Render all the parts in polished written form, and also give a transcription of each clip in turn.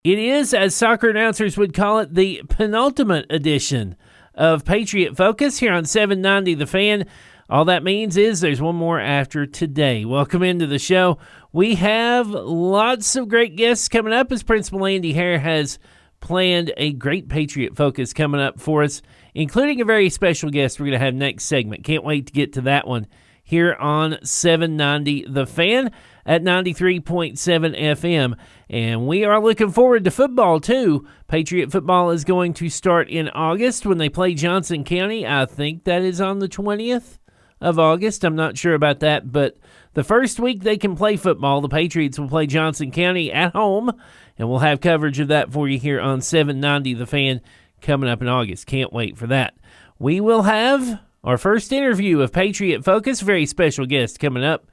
It is, as soccer announcers would call it, the penultimate edition of Patriot Focus here on 790 The Fan. All that means is there's one more after today. Welcome into the show. We have lots of great guests coming up as Principal Andy Hare has planned a great Patriot Focus coming up for us, including a very special guest we're going to have next segment. Can't wait to get to that one here on 790 The Fan at 93.7 FM. And we are looking forward to football, too. Patriot football is going to start in August when they play Johnson County. I think that is on the 20th of August. I'm not sure about that, but the first week they can play football, the Patriots will play Johnson County at home, and we'll have coverage of that for you here on 790 The Fan coming up in August. Can't wait for that. We will have our first interview of Patriot Focus, very special guest coming up.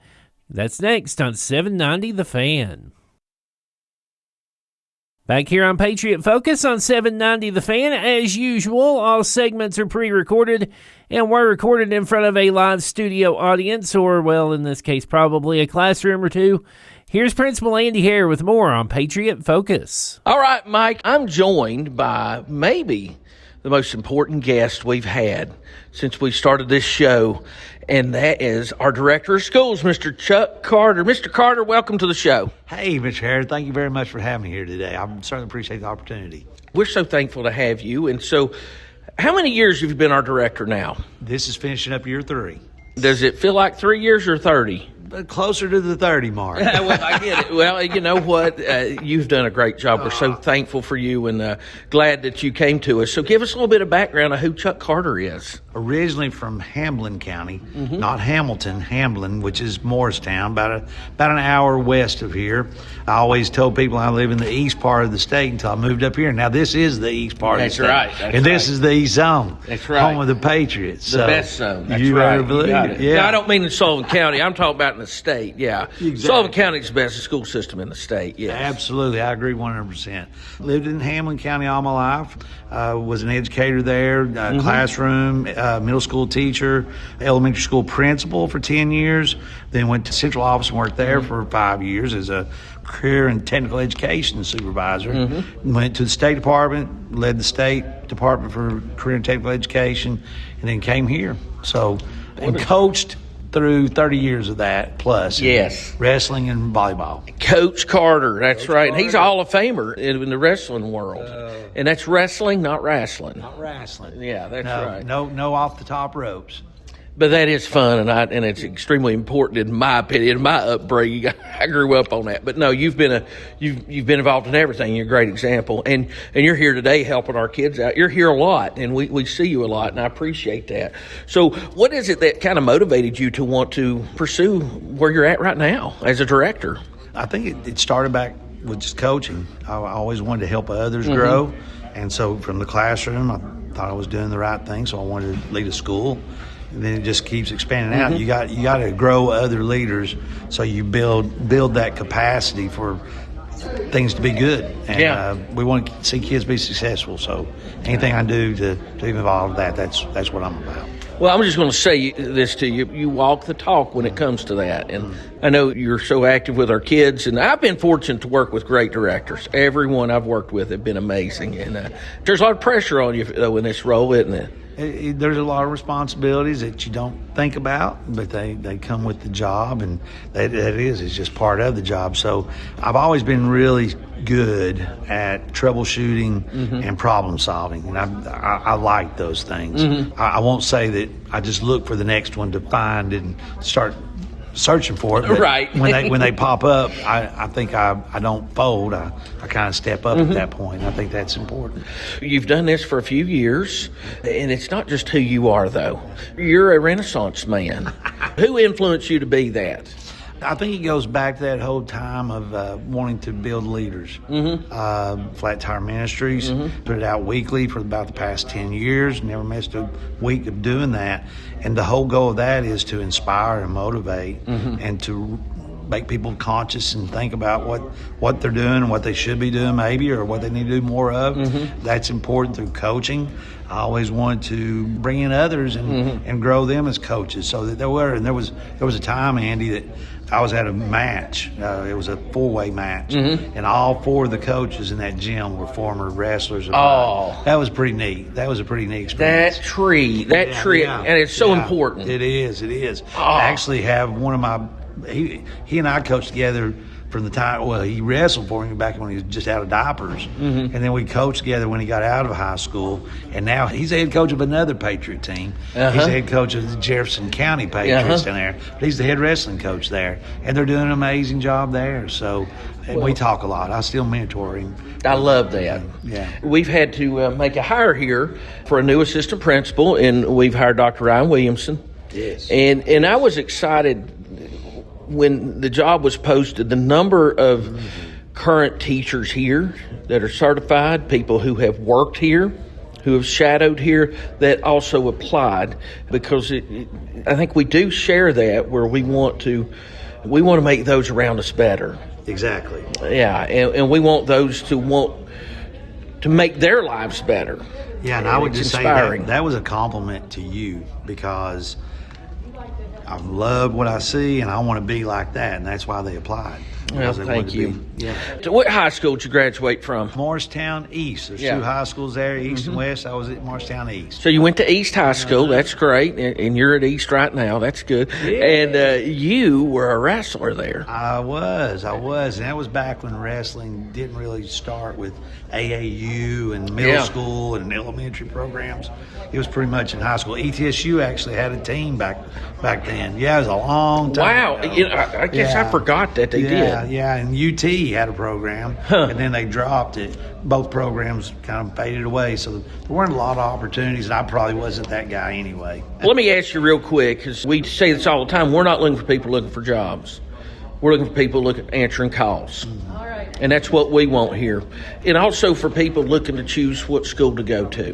That's next on 790 The Fan. Back here on Patriot Focus on 790 The Fan, as usual, all segments are pre-recorded and were recorded in front of a live studio audience, or, well, in this case, probably a classroom or two. Here's Principal Andy Hare with more on Patriot Focus. All right, Mike, I'm joined by maybe the most important guest we've had since we started this show, and that is our Director of Schools, Mr. Chuck Carter. Mr. Carter, welcome to the show. Hey, Mr. Harris, thank you very much for having me here today. I certainly appreciate the opportunity. We're so thankful to have you. And so, how many years have you been our director now? This is finishing up year 3. Does it feel like 3 years or 30? But closer to the 30 mark. Well, I get it. Well, you know what? You've done a great job. We're so thankful for you and glad that you came to us. So give us a little bit of background of who Chuck Carter is. Originally from Hamlin County, not Hamilton, Hamlin, which is Morristown, about an hour west of here. I always told people I live in the east part of the state until I moved up here. Now, this is the east part of the state. That's right. This is the east zone. That's right. Home of the Patriots. The best zone. That's you right. Ever believe it? Yeah. Now, I don't mean in Sullivan County. I'm talking about in the state, yeah. Exactly. Sullivan County is the best school system in the state, yes. Absolutely. I agree 100%. Lived in Hamlin County all my life. Was an educator there, classroom, middle school teacher, elementary school principal for 10 years. Then went to central office and worked there for 5 years as a career and technical education supervisor. Went to the State Department, led the State Department for career and technical education, and then came here. So, and coached through 30 years of that plus. Yes. Wrestling and volleyball. Coach Carter, that's right. And he's a Hall of Famer in the wrestling world. And that's wrestling, not wrestling. Not wrestling. Yeah, that's right. No off the top ropes. But that is fun, and it's extremely important in my opinion, in my upbringing. I grew up on that. But no, you've been involved in everything. You're a great example, and you're here today helping our kids out. You're here a lot, and we see you a lot, and I appreciate that. So, what is it that kind of motivated you to want to pursue where you're at right now as a director? I think it started back with just coaching. I always wanted to help others grow, and so from the classroom, I thought I was doing the right thing, so I wanted to lead a school. And then it just keeps expanding out. You got to grow other leaders, so you build that capacity for things to be good. And we want to see kids be successful. So anything I do to be involved with that's what I'm about. Well, I'm just going to say this to you. You walk the talk when it comes to that. And I know you're so active with our kids, and I've been fortunate to work with great directors. Everyone I've worked with have been amazing. And there's a lot of pressure on you, though, in this role, isn't it? There's a lot of responsibilities that you don't think about, but they come with the job, and it's just part of the job. So I've always been really good at troubleshooting and problem solving, and I like those things. I won't say that I just look for the next one to find and start searching for it. But right. when they pop up, I think I don't fold. I kind of step up at that point. I think that's important. You've done this for a few years, and it's not just who you are, though. You're a Renaissance man. Who influenced you to be that? I think it goes back to that whole time of wanting to build leaders. Flat Tire Ministries, put it out weekly for about the past 10 years, never missed a week of doing that. And the whole goal of that is to inspire and motivate and to make people conscious and think about what they're doing and what they should be doing maybe, or what they need to do more of. That's important through coaching. I always wanted to bring in others and grow them as coaches, so that there was a time, Andy, that I was at a match. It was a 4-way match, and all 4 of the coaches in that gym were former wrestlers. That was pretty neat. That was a pretty neat experience. That tree, and it's so important. It is. I actually have one of my he and I coached together from the time, he wrestled for me back when he was just out of diapers. And then we coached together when he got out of high school. And now he's the head coach of another Patriot team. He's the head coach of the Jefferson County Patriots down there. But he's the head wrestling coach there. And they're doing an amazing job there. So we talk a lot. I still mentor him. I love that. Yeah. We've had to make a hire here for a new assistant principal, and we've hired Dr. Ryan Williamson. Yes. And I was excited when the job was posted, the number of current teachers here that are certified, people who have worked here, who have shadowed here, that also applied, because I think we do share that, where we want to make those around us better. Exactly. Yeah, and we want those to want to make their lives better. Yeah, and I would just say that was a compliment to you, because I love what I see, and I want to be like that, and that's why they applied. Well, thank you. Yeah. So what high school did you graduate from? Morristown East. There's 2 high schools there, East and West. I was at Morristown East. So you went to East High School. That's great. And you're at East right now. That's good. Yeah. And you were a wrestler there. I was. And that was back when wrestling didn't really start with AAU and middle school and elementary programs. It was pretty much in high school. ETSU actually had a team back then. Yeah, it was a long time Wow. ago. I guess I forgot that they did. Yeah, and UT had a program, and then they dropped it. Both programs kind of faded away, so there weren't a lot of opportunities, and I probably wasn't that guy anyway. Let me ask you real quick, because we say this all the time. We're not looking for people looking for jobs. We're looking for people answering calls. All right. And that's what we want here. And also for people looking to choose what school to go to.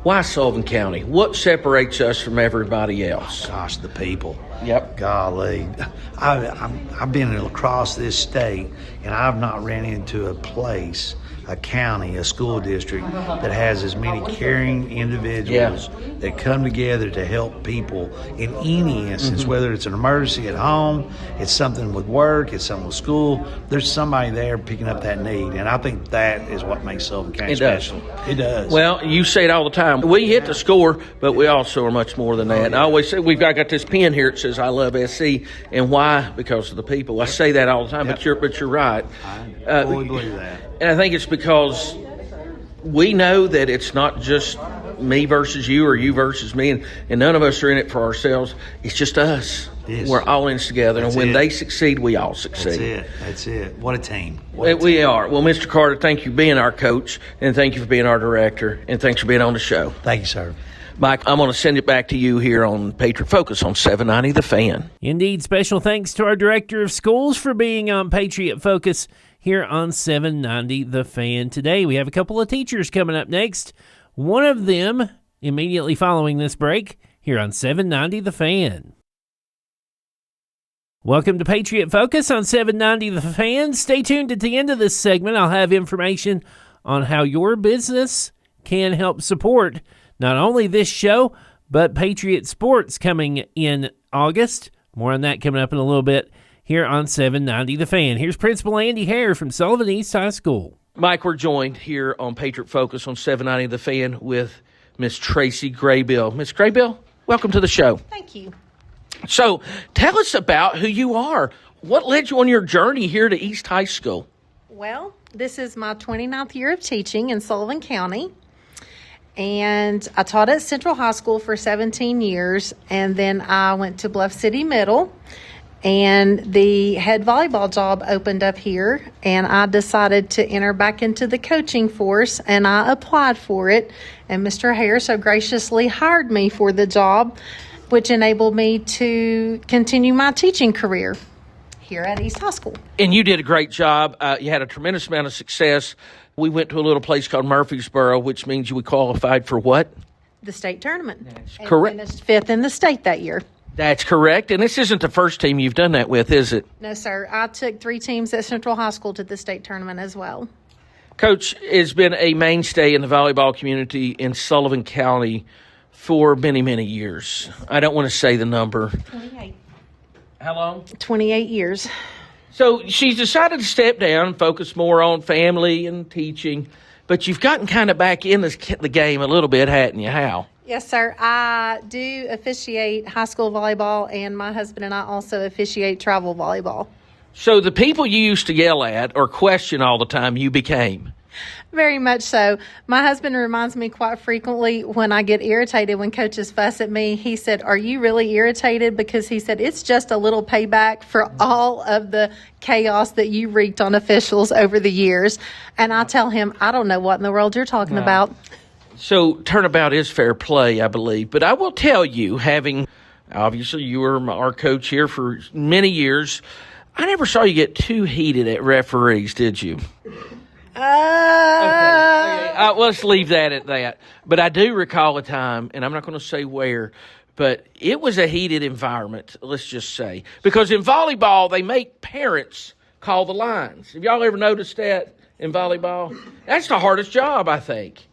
Why Sullivan County? What separates us from everybody else? Gosh, the people. Yep. Golly. I've been across this state, and I've not ran into a place, a county, a school district that has as many caring individuals that come together to help people in any instance, whether it's an emergency at home, it's something with work, it's something with school. There's somebody there picking up that need, and I think that is what makes Sullivan County special. It does. Well, you say it all the time. We hit the score, but we also are much more than that. And I always say, I got this pen here. It says, "I love SC," and why? Because of the people. I say that all the time, but you're right. I fully believe that. And I think it's because we know that it's not just me versus you or you versus me, and none of us are in it for ourselves. It's just us. Yes. We're all in this together, and when they succeed, we all succeed. That's it. What a team. We are. Well, Mr. Carter, thank you for being our coach, and thank you for being our director, and thanks for being on the show. Thank you, sir. Mike, I'm going to send it back to you here on Patriot Focus on 790 The Fan. Indeed, special thanks to our Director of Schools for being on Patriot Focus here on 790 The Fan today. We have a couple of teachers coming up next. One of them immediately following this break here on 790 The Fan. Welcome to Patriot Focus on 790 The Fan. Stay tuned at the end of this segment. I'll have information on how your business can help support not only this show, but Patriot Sports coming in August. More on that coming up in a little bit here on 790 The Fan. Here's Principal Andy Hare from Sullivan East High School. Mike, we're joined here on Patriot Focus on 790 The Fan with Miss Tracy Graybeal. Miss Graybeal, welcome to the show. Thank you. So tell us about who you are. What led you on your journey here to East High School? Well, this is my 29th year of teaching in Sullivan County. And I taught at Central High School for 17 years. And then I went to Bluff City Middle. And the head volleyball job opened up here. And I decided to enter back into the coaching force. And I applied for it. And Mr. Hare so graciously hired me for the job, which enabled me to continue my teaching career here at East High School. And you did a great job. You had a tremendous amount of success. We went to a little place called Murfreesboro, which means you qualified for what? The state tournament. Correct. Finished 5th in the state that year. That's correct. And this isn't the first team you've done that with, is it? No, sir. I took 3 teams at Central High School to the state tournament as well. Coach has been a mainstay in the volleyball community in Sullivan County for many, many years. I don't want to say the number. 28. How long? 28 years. So she's decided to step down and focus more on family and teaching. But you've gotten kind of back in the game a little bit, hadn't you? How? Yes, sir. I do officiate high school volleyball, and my husband and I also officiate travel volleyball. So the people you used to yell at or question all the time, you became. Very much so. My husband reminds me quite frequently when I get irritated when coaches fuss at me. He said, "Are you really irritated?" Because he said, it's just a little payback for all of the chaos that you wreaked on officials over the years. And I tell him, I don't know what in the world you're talking about. So turnabout is fair play, I believe. But I will tell you, having obviously you were our coach here for many years, I never saw you get too heated at referees, did you? Okay. Let's leave that at that. But I do recall a time, and I'm not going to say where, but it was a heated environment, let's just say. Because in volleyball, they make parents call the lines. Have y'all ever noticed that in volleyball? That's the hardest job, I think.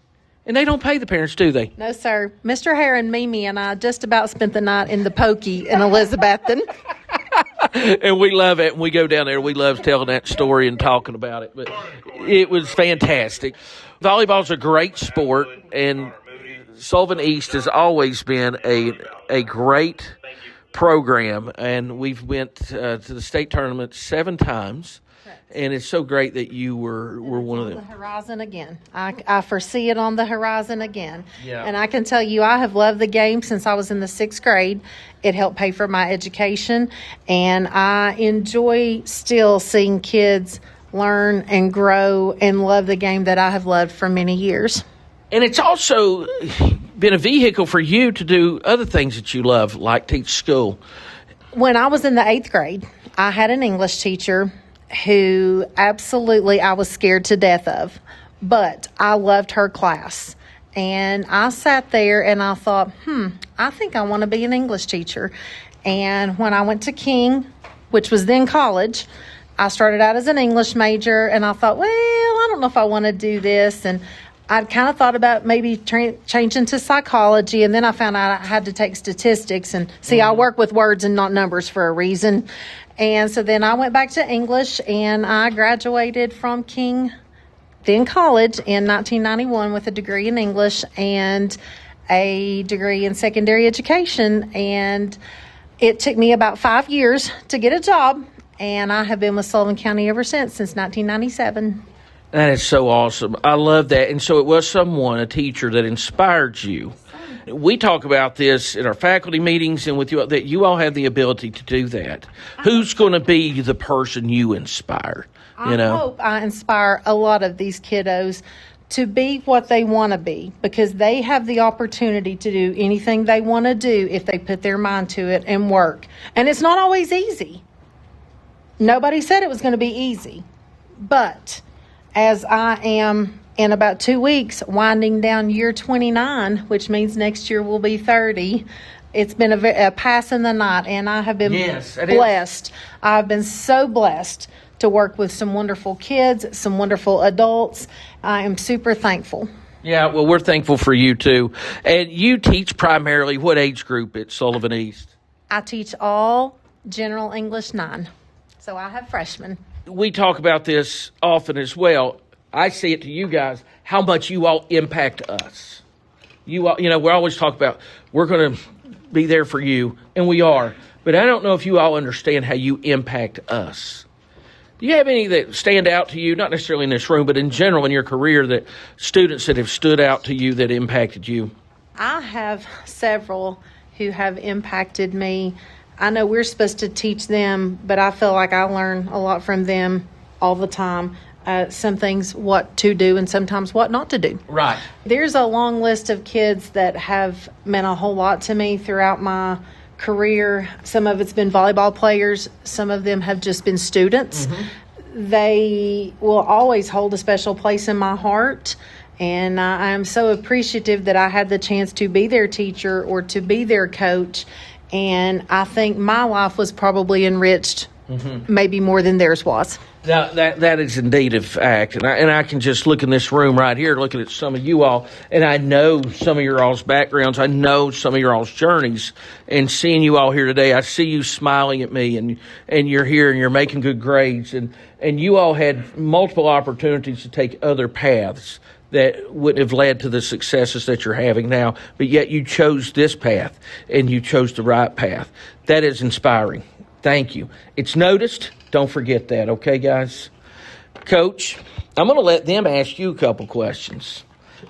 And they don't pay the parents, do they? No, sir. Mr. Heron, Mimi, and I just about spent the night in the pokey in Elizabethton. And we love it. When we go down there, we love telling that story and talking about it. But it was fantastic. Volleyball's a great sport, and Sullivan East has always been a great program. And we've went to the state tournament 7 times. And it's so great that you were one of them. On the horizon again. I foresee it on the horizon again. Yeah. And I can tell you, I have loved the game since I was in the 6th grade. It helped pay for my education. And I enjoy still seeing kids learn and grow and love the game that I have loved for many years. And it's also been a vehicle for you to do other things that you love, like teach school. When I was in the 8th grade, I had an English teacher who absolutely I was scared to death of, but I loved her class. And I sat there and I thought, I think I want to be an English teacher. And when I went to King, which was then college, I started out as an English major, and I thought, well, I don't know if I want to do this. And I'd kind of thought about maybe changing to psychology, and then I found out I had to take statistics. And see, I work with words and not numbers for a reason. And so then I went back to English, and I graduated from King, then college, in 1991 with a degree in English and a degree in secondary education. And it took me about 5 years to get a job, and I have been with Sullivan County ever since 1997. That is so awesome. I love that. And so it was someone, a teacher, that inspired you. We talk about this in our faculty meetings and with you, that you all have the ability to do that. Who's going to be the person you inspire? I hope I inspire a lot of these kiddos to be what they want to be, because they have the opportunity to do anything they want to do if they put their mind to it and work. And it's not always easy. Nobody said it was going to be easy. But as I am in about 2 weeks winding down year 29, which means next year will be 30, it's been a pass in the night, and I have been blessed. I've been so blessed to work with some wonderful kids, some wonderful adults. I am super thankful. Yeah, well, we're thankful for you, too. And you teach primarily what age group at Sullivan East? I teach all General English 9. So I have freshmen. We talk about this often as well. I say it to you guys, how much you all impact us. You all, we always talk about we're going to be there for you, and we are. But I don't know if you all understand how you impact us. Do you have any that stand out to you, not necessarily in this room, but in general in your career, that students that have stood out to you that impacted you? I have several who have impacted me. I know we're supposed to teach them, but I feel like I learn a lot from them all the time. Some things what to do and sometimes what not to do. Right. There's a long list of kids that have meant a whole lot to me throughout my career. Some of it's been volleyball players. Some of them have just been students. Mm-hmm. They will always hold a special place in my heart. And I am so appreciative that I had the chance to be their teacher or to be their coach. And I think my life was probably enriched maybe more than theirs was. Now, that is indeed a fact. And I can just look in this room right here, looking at some of you all, and I know some of your all's backgrounds. I know some of your all's journeys. And seeing you all here today, I see you smiling at me, and you're here, and you're making good grades. And you all had multiple opportunities to take other paths that wouldn't have led to the successes that you're having now. But yet you chose this path, and you chose the right path. That is inspiring. Thank you. It's noticed. Don't forget that, okay, guys? Coach, I'm going to let them ask you a couple questions.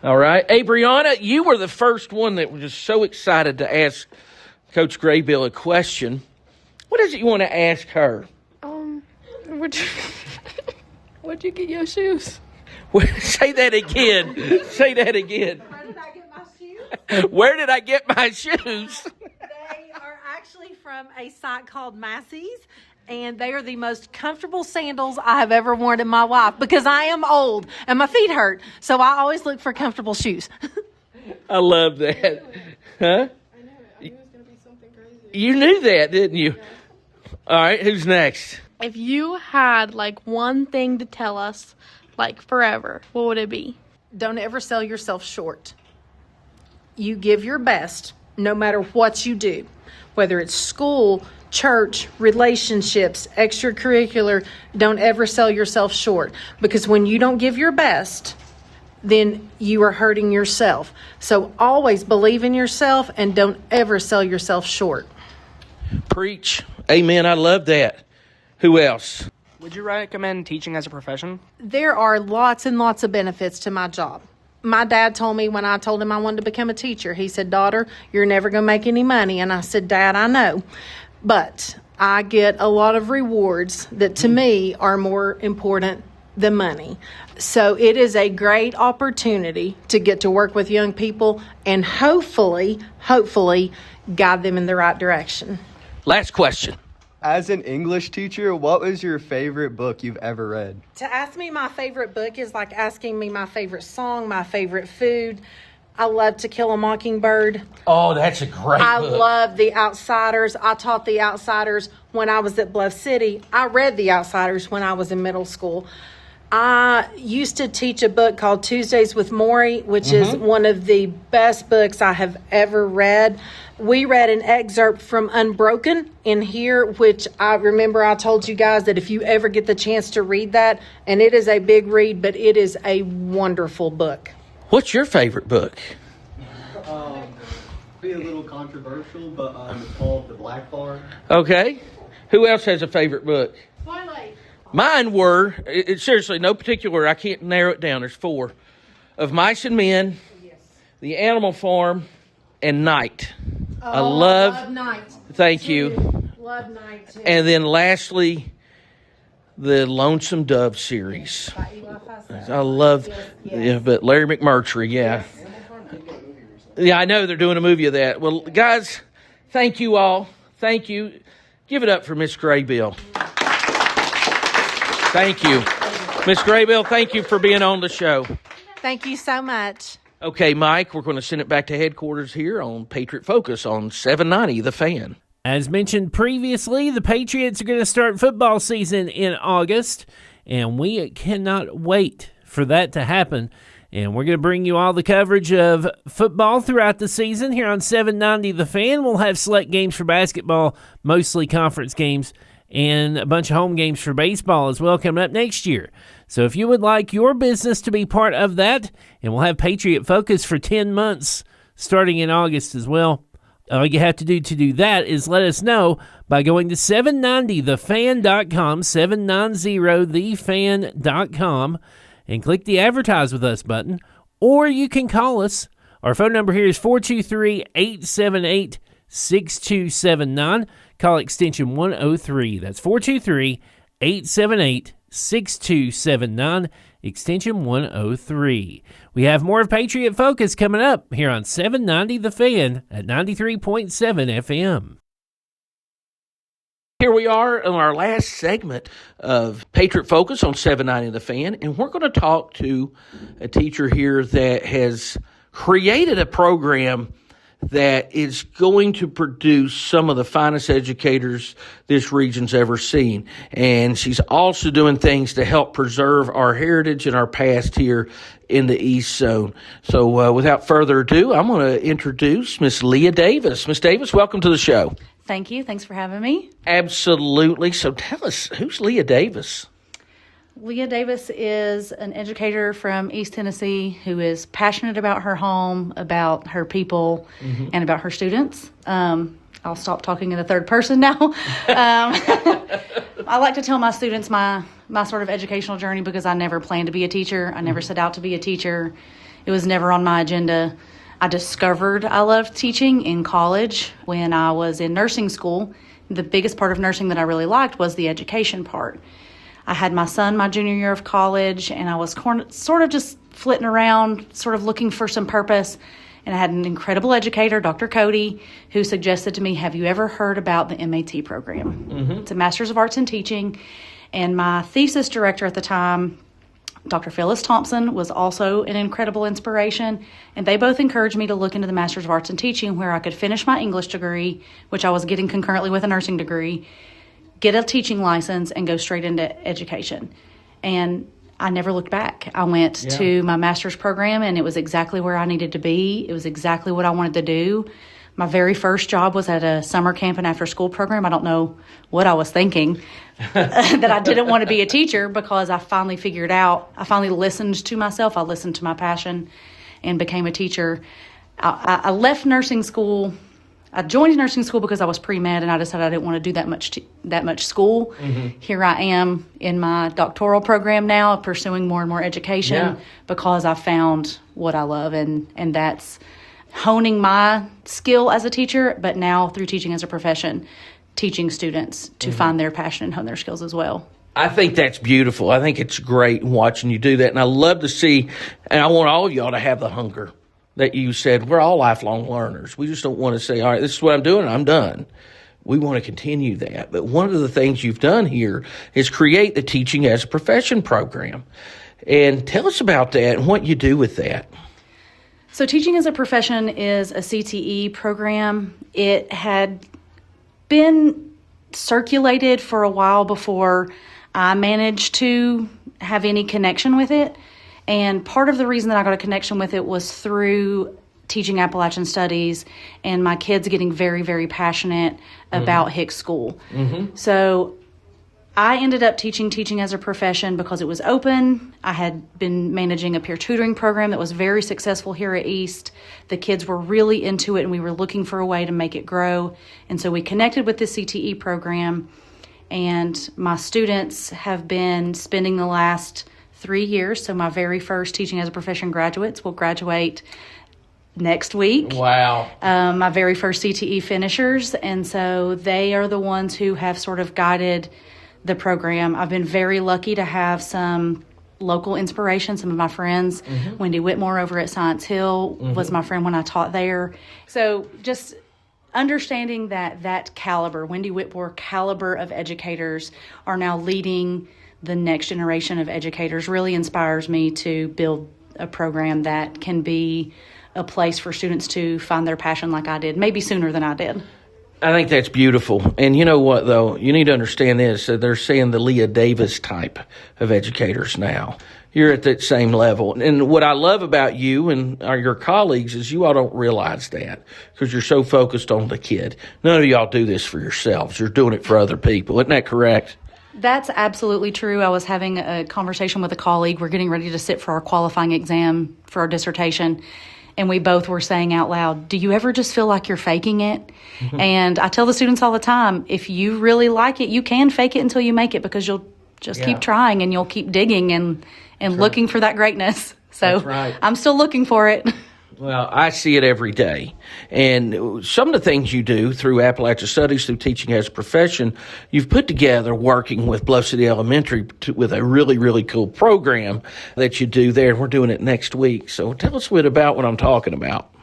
All right? Hey, Brianna, you were the first one that was just so excited to ask Coach Graybeal a question. What is it you want to ask her? Where'd you get your shoes? Say that again. Say that again. Where did I get my shoes? Where did I get my shoes? They are actually from a site called Massey's, and they are the most comfortable sandals I have ever worn in my life because I am old and my feet hurt. So I always look for comfortable shoes. I love that. Huh? I knew it. I knew it was going to be something crazy. You knew that, didn't you? Yeah. All right, who's next? If you had, one thing to tell us, forever, what would it be? Don't ever sell yourself short. You give your best no matter what you do, whether it's school, church, relationships, extracurricular. Don't ever sell yourself short, because when you don't give your best, then you are hurting yourself. So always believe in yourself and don't ever sell yourself short. Preach. Amen. I love that. Who else? Would you recommend teaching as a profession? There are lots and lots of benefits to my job. My dad told me when I told him I wanted to become a teacher, he said, "Daughter, you're never going to make any money." And I said, "Dad, I know. But I get a lot of rewards that to me are more important than money." So it is a great opportunity to get to work with young people and hopefully guide them in the right direction. Last question. As an English teacher, what was your favorite book you've ever read? To ask me my favorite book is like asking me my favorite song, my favorite food. I love To Kill a Mockingbird. Oh, that's a great I book. love The Outsiders. I taught The Outsiders when I was at Bluff City. I read The Outsiders when I was in middle school. I used to teach a book called Tuesdays with Maury, which is one of the best books I have ever read. We read an excerpt from Unbroken in here, which I remember I told you guys that if you ever get the chance to read that, and it is a big read, but it is a wonderful book. What's your favorite book? Be a little controversial, but it's called The Black Bar. Okay. Who else has a favorite book? Twilight. Mine were, seriously, no particular, I can't narrow it down. There's 4. Of Mice and Men, The Animal Farm, and Night. I love Night. Thank you. Love Night too. And then lastly, the Lonesome Dove series. I love, yeah, but Larry McMurtry, yeah. Yeah, I know they're doing a movie of that. Well, guys, thank you all. Thank you. Give it up for Miss Graybeal. Thank you. Miss Graybeal, thank you for being on the show. Thank you so much. Okay, Mike, we're going to send it back to headquarters here on Patriot Focus on 790 The Fan. As mentioned previously, the Patriots are going to start football season in August, and we cannot wait for that to happen. And we're going to bring you all the coverage of football throughout the season here on 790 The Fan. We'll have select games for basketball, mostly conference games, and a bunch of home games for baseball as well coming up next year. So if you would like your business to be part of that, and we'll have Patriot Focus for 10 months starting in August as well, all you have to do that is let us know by going to 790thefan.com, 790thefan.com, and click the Advertise With Us button, or you can call us. Our phone number here is 423-878-6279. Call extension 103. That's 423-878-6279, extension 103. We have more of Patriot Focus coming up here on 790 The Fan at 93.7 FM. Here we are in our last segment of Patriot Focus on 790 The Fan, and we're going to talk to a teacher here that has created a program that is going to produce some of the finest educators this region's ever seen. And she's also doing things to help preserve our heritage and our past here in the East Zone. So without further ado, I'm going to introduce Miss Leia Davis. Miss Davis, welcome to the show. Thank you. Thanks for having me. Absolutely. So tell us, who's Leia Davis? Leia Davis is an educator from East Tennessee who is passionate about her home, about her people, and about her students. I'll stop talking in the third person now. I like to tell my students my sort of educational journey because I never planned to be a teacher. I never set out to be a teacher. It was never on my agenda. I discovered I loved teaching in college when I was in nursing school. The biggest part of nursing that I really liked was the education part. I had my son my junior year of college, and I was sort of just flitting around, sort of looking for some purpose. And I had an incredible educator, Dr. Cody, who suggested to me, have you ever heard about the MAT program? It's a Master's of Arts in Teaching. And my thesis director at the time, Dr. Phyllis Thompson, was also an incredible inspiration. And they both encouraged me to look into the Master's of Arts in Teaching, where I could finish my English degree, which I was getting concurrently with a nursing degree, get a teaching license, and go straight into education. And I never looked back. I went to my master's program, and it was exactly where I needed to be. It was exactly what I wanted to do. My very first job was at a summer camp and after school program. I don't know what I was thinking, that I didn't want to be a teacher, because I finally figured out, I finally listened to myself. I listened to my passion and became a teacher. I left nursing school. I joined nursing school because I was pre-med, and I decided I didn't want to do that much school. Here I am in my doctoral program now, pursuing more and more education because I found what I love, and that's honing my skill as a teacher, but now through teaching as a profession, teaching students to find their passion and hone their skills as well. I think that's beautiful. I think it's great watching you do that, and I love to see, and I want all of y'all to have the hunger that you said. We're all lifelong learners. We just don't want to say, all right, this is what I'm doing, and I'm done. We want to continue that. But one of the things you've done here is create the Teaching as a Profession program. And tell us about that and what you do with that. So Teaching as a Profession is a CTE program. It had been circulated for a while before I managed to have any connection with it. And part of the reason that I got a connection with it was through teaching Appalachian Studies and my kids getting very, very passionate about Hicks School. So I ended up teaching as a profession because it was open. I had been managing a peer tutoring program that was very successful here at East. The kids were really into it, and we were looking for a way to make it grow. And so we connected with the CTE program, and my students have been spending the last 3 years. So my very first Teaching as a Profession graduates will graduate next week. Wow. My very first CTE finishers. And so they are the ones who have sort of guided the program. I've been very lucky to have some local inspiration. Some of my friends, Wendy Whitmore over at Science Hill was my friend when I taught there. So just understanding that caliber, Wendy Whitmore caliber of educators are now leading the next generation of educators really inspires me to build a program that can be a place for students to find their passion like I did, maybe sooner than I did. I think that's beautiful. And you know what, though? You need to understand this. They're saying the Leia Davis type of educators now. You're at that same level. And what I love about you and your colleagues is you all don't realize that because you're so focused on the kid. None of y'all do this for yourselves. You're doing it for other people. Isn't that correct? That's absolutely true. I was having a conversation with a colleague. We're getting ready to sit for our qualifying exam for our dissertation. And we both were saying out loud, do you ever just feel like you're faking it? And I tell the students all the time, if you really like it, you can fake it until you make it, because you'll just keep trying and you'll keep digging and looking for that greatness. So I'm still looking for it. Well, I see it every day. And some of the things you do through Appalachian Studies, through Teaching as a Profession, you've put together working with Bluff City Elementary with a really, really cool program that you do there. And we're doing it next week. So tell us a bit about what I'm talking about.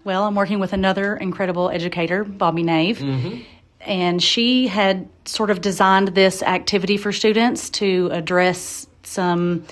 Well, I'm working with another incredible educator, Bobby Nave. And she had sort of designed this activity for students to address some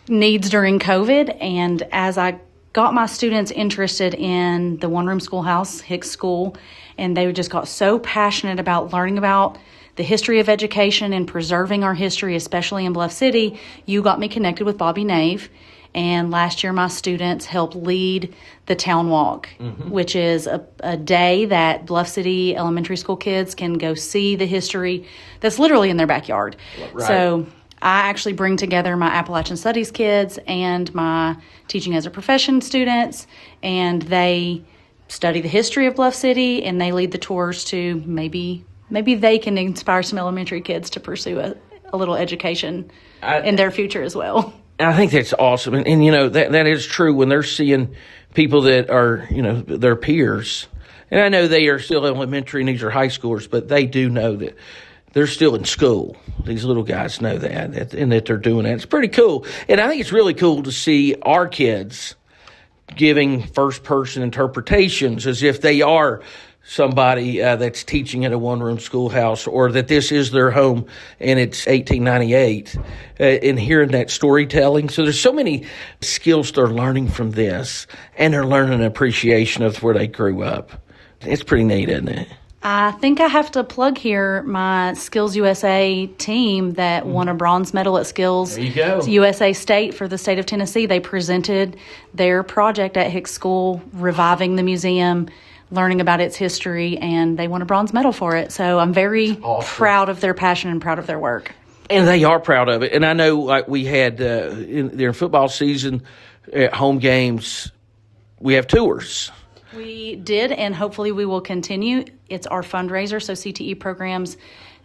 needs during COVID. And as I got my students interested in the one-room schoolhouse, Hicks School, and they just got so passionate about learning about the history of education and preserving our history, especially in Bluff City. You got me connected with Bobby Nave, and last year my students helped lead the Town Walk, which is a day that Bluff City elementary school kids can go see the history that's literally in their backyard. Right. So I actually bring together my Appalachian Studies kids and my Teaching as a Profession students, and they study the history of Bluff City, and they lead the tours to maybe they can inspire some elementary kids to pursue a little education in their future as well. I think that's awesome. And you know, that is true when they're seeing people that are, you know, their peers. And I know they are still elementary and these are high schoolers, but they do know that they're still in school. These little guys know that and that they're doing that. It's pretty cool. And I think it's really cool to see our kids giving first-person interpretations as if they are somebody that's teaching at a one-room schoolhouse, or that this is their home and it's 1898, and hearing that storytelling. So there's so many skills they're learning from this, and they're learning an appreciation of where they grew up. It's pretty neat, isn't it? I think I have to plug here my Skills USA team that won a bronze medal at Skills USA State for the state of Tennessee. They presented their project at Hicks School, reviving the museum, learning about its history, and they won a bronze medal for it. So I'm very proud of their passion and proud of their work. And they are proud of it. And I know, like we had during football season, at home games, we have tours. We did, and hopefully we will continue. It's our fundraiser, so CTE programs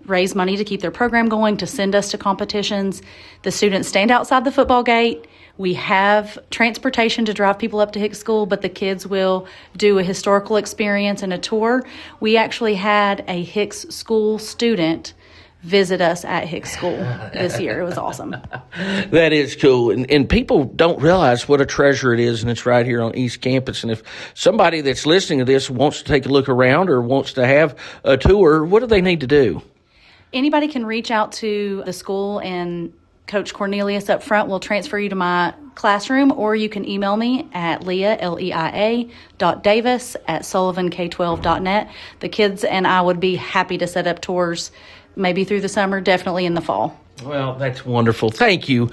raise money to keep their program going, to send us to competitions. The students stand outside the football gate. We have transportation to drive people up to Hicks School, but the kids will do a historical experience and a tour. We actually had a Hicks School student visit us at Hicks School this year. It was awesome. That is cool. And people don't realize what a treasure it is, and it's right here on East Campus. And if somebody that's listening to this wants to take a look around or wants to have a tour, what do they need to do? Anybody can reach out to the school, and Coach Cornelius up front will transfer you to my classroom, or you can email me at Leia, Leia.Davis@sullivank12.net. The kids and I would be happy to set up tours maybe through the summer, definitely in the fall. Well, that's wonderful. Thank you,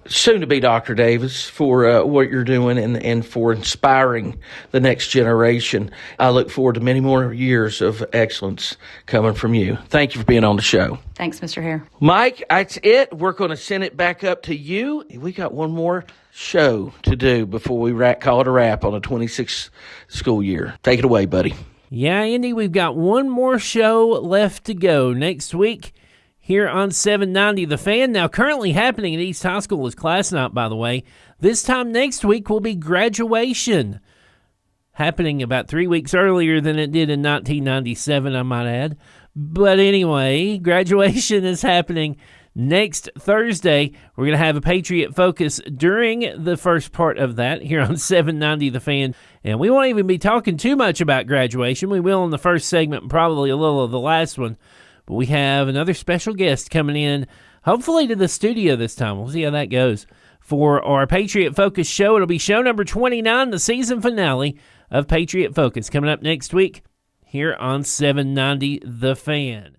soon-to-be Dr. Davis, for what you're doing and for inspiring the next generation. I look forward to many more years of excellence coming from you. Thank you for being on the show. Thanks, Mr. Hare. Mike, that's it. We're going to send it back up to you. We got one more show to do before we call it a wrap on the 26th school year. Take it away, buddy. Yeah, Andy, we've got one more show left to go next week here on 790 The Fan. Now, currently happening at East High School is class night, by the way. This time next week will be graduation, happening about 3 weeks earlier than it did in 1997, I might add. But anyway, graduation is happening next Thursday. We're going to have a Patriot Focus during the first part of that here on 790 The Fan. And we won't even be talking too much about graduation. We will in the first segment and probably a little of the last one. But we have another special guest coming in, hopefully to the studio this time. We'll see how that goes. For our Patriot Focus show, it'll be show number 29, the season finale of Patriot Focus, coming up next week here on 790 The Fan.